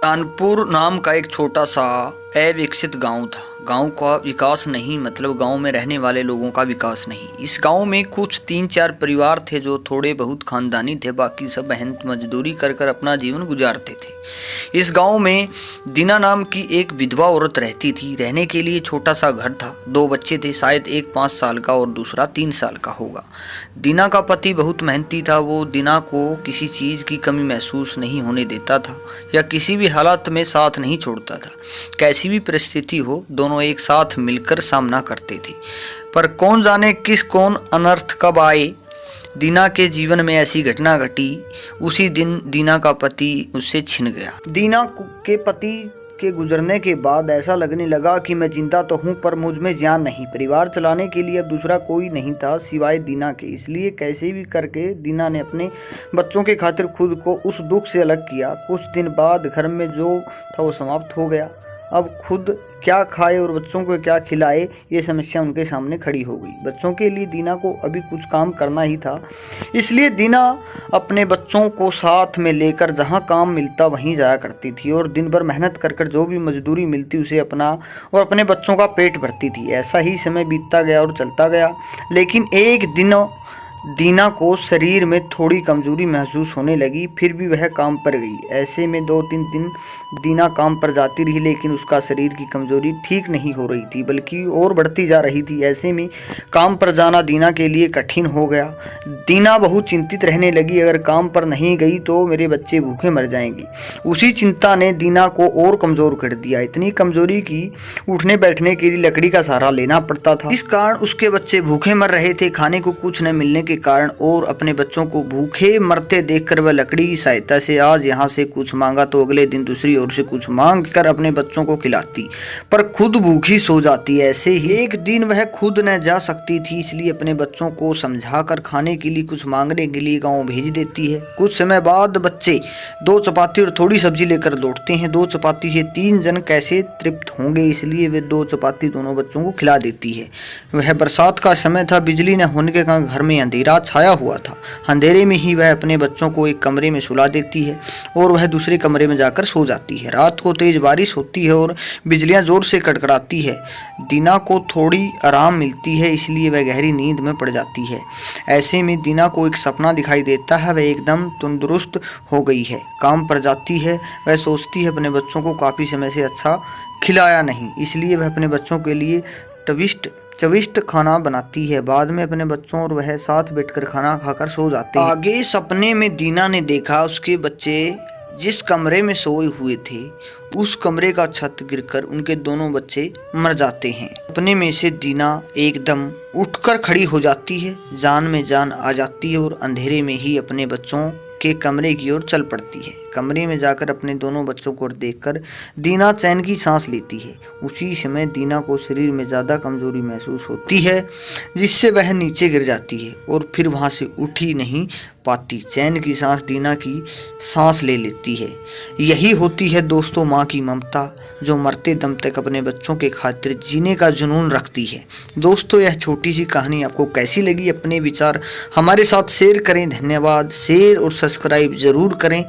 कानपुर नाम का एक छोटा सा अविकसित गांव था। गांव का विकास नहीं, मतलब गांव में रहने वाले लोगों का विकास नहीं। इस गांव में कुछ 3-4 परिवार थे जो थोड़े बहुत खानदानी थे, बाकी सब मेहनत मजदूरी कर कर अपना जीवन गुजारते थे। इस गांव में दीना नाम की एक विधवा औरत रहती थी। रहने के लिए छोटा सा घर था। 2 बच्चे थे, शायद एक 5 साल का और दूसरा 3 साल का होगा। दीना का पति बहुत मेहनती था। वो दीना को किसी चीज़ की कमी महसूस नहीं होने देता था या किसी भी हालत में साथ नहीं छोड़ता था। कैसी भी परिस्थिति हो, दोनों एक साथ मिलकर सामना करते थे। पर कौन जाने कौन अनर्थ कब आए, दीना के जीवन में ऐसी घटना घटी। उसी दिन दीना का पति उससे छिन गया। दीना के पति के गुजरने के बाद ऐसा लगने लगा कि मैं जिंदा तो हूँ पर मुझ में जान नहीं। परिवार चलाने के लिए अब दूसरा कोई नहीं था सिवाय दीना के। इसलिए कैसे भी करके दीना ने अपने बच्चों के खातिर खुद को उस दुख से अलग किया। कुछ दिन बाद घर में जो था वो समाप्त हो गया। अब खुद क्या खाए और बच्चों को क्या खिलाए, ये समस्या उनके सामने खड़ी हो गई। बच्चों के लिए दीना को अभी कुछ काम करना ही था। इसलिए दीना अपने बच्चों को साथ में लेकर जहाँ काम मिलता वहीं जाया करती थी और दिन भर मेहनत कर कर जो भी मजदूरी मिलती उसे अपना और अपने बच्चों का पेट भरती थी। ऐसा ही समय बीतता गया और चलता गया। लेकिन एक दिन दीना को शरीर में थोड़ी कमजोरी महसूस होने लगी। फिर भी वह काम पर गई। ऐसे में 2-3 दिन दीना काम पर जाती रही, लेकिन उसका शरीर की कमजोरी ठीक नहीं हो रही थी, बल्कि और बढ़ती जा रही थी। ऐसे में काम पर जाना दीना के लिए कठिन हो गया। दीना बहुत चिंतित रहने लगी, अगर काम पर नहीं गई तो मेरे बच्चे भूखे मर जाएंगे। उसी चिंता ने दीना को और कमज़ोर कर दिया। इतनी कमजोरी की उठने बैठने के लिए लकड़ी का सहारा लेना पड़ता था। इस कारण उसके बच्चे भूखे मर रहे थे। खाने को कुछ न मिलने के कारण और अपने बच्चों को भूखे मरते देखकर वह लकड़ी की सहायता से आज यहाँ से कुछ मांगा तो अगले दिन दूसरी ओर से कुछ मांग कर अपने बच्चों को खिलाती, पर खुद भूखी सो जाती। ऐसे ही एक दिन वह खुद न जा सकती थी, इसलिए अपने बच्चों को समझाकर खाने के लिए कुछ मांगने के लिए गाँव भेज देती है। कुछ समय बाद बच्चे 2 चपाती और थोड़ी सब्जी लेकर लौटते हैं। 2 चपाती से 3 जन कैसे तृप्त होंगे, इसलिए वे 2 चपाती दोनों बच्चों को खिला देती है। वह बरसात का समय था। बिजली न होने के कारण घर में अंधेरा छाया हुआ था। अंधेरे में ही वह अपने बच्चों को एक कमरे में सुला देती है और वह दूसरे कमरे में जाकर सो जाती है। रात को तेज बारिश होती है और बिजलियां जोर से कड़कड़ाती है। दीना को थोड़ी आराम मिलती है, इसलिए वह गहरी नींद में पड़ जाती है। ऐसे में दीना को एक सपना दिखाई देता है। वह एकदम तंदुरुस्त हो गई है, काम पर जाती है। वह सोचती है अपने बच्चों को काफ़ी समय से अच्छा खिलाया नहीं, इसलिए वह अपने बच्चों के लिए चविष्ट खाना बनाती है। बाद में अपने बच्चों और वह साथ बैठकर खाना खाकर सो जाते हैं। आगे सपने में दीना ने देखा उसके बच्चे जिस कमरे में सोए हुए थे उस कमरे का छत गिरकर उनके दोनों बच्चे मर जाते हैं। सपने में से दीना एकदम उठकर खड़ी हो जाती है, जान में जान आ जाती है और अंधेरे में ही अपने बच्चों के कमरे की ओर चल पड़ती है। कमरे में जाकर अपने दोनों बच्चों को देखकर दीना चैन की सांस लेती है। उसी समय दीना को शरीर में ज़्यादा कमजोरी महसूस होती है, जिससे वह नीचे गिर जाती है और फिर वहां से उठ ही नहीं पाती। चैन की सांस दीना की सांस ले लेती है। यही होती है दोस्तों माँ की ममता, जो मरते दम तक अपने बच्चों के खातिर जीने का जुनून रखती है। दोस्तों, यह छोटी सी कहानी आपको कैसी लगी, अपने विचार हमारे साथ शेयर करें। धन्यवाद। शेयर और सब्सक्राइब जरूर करें।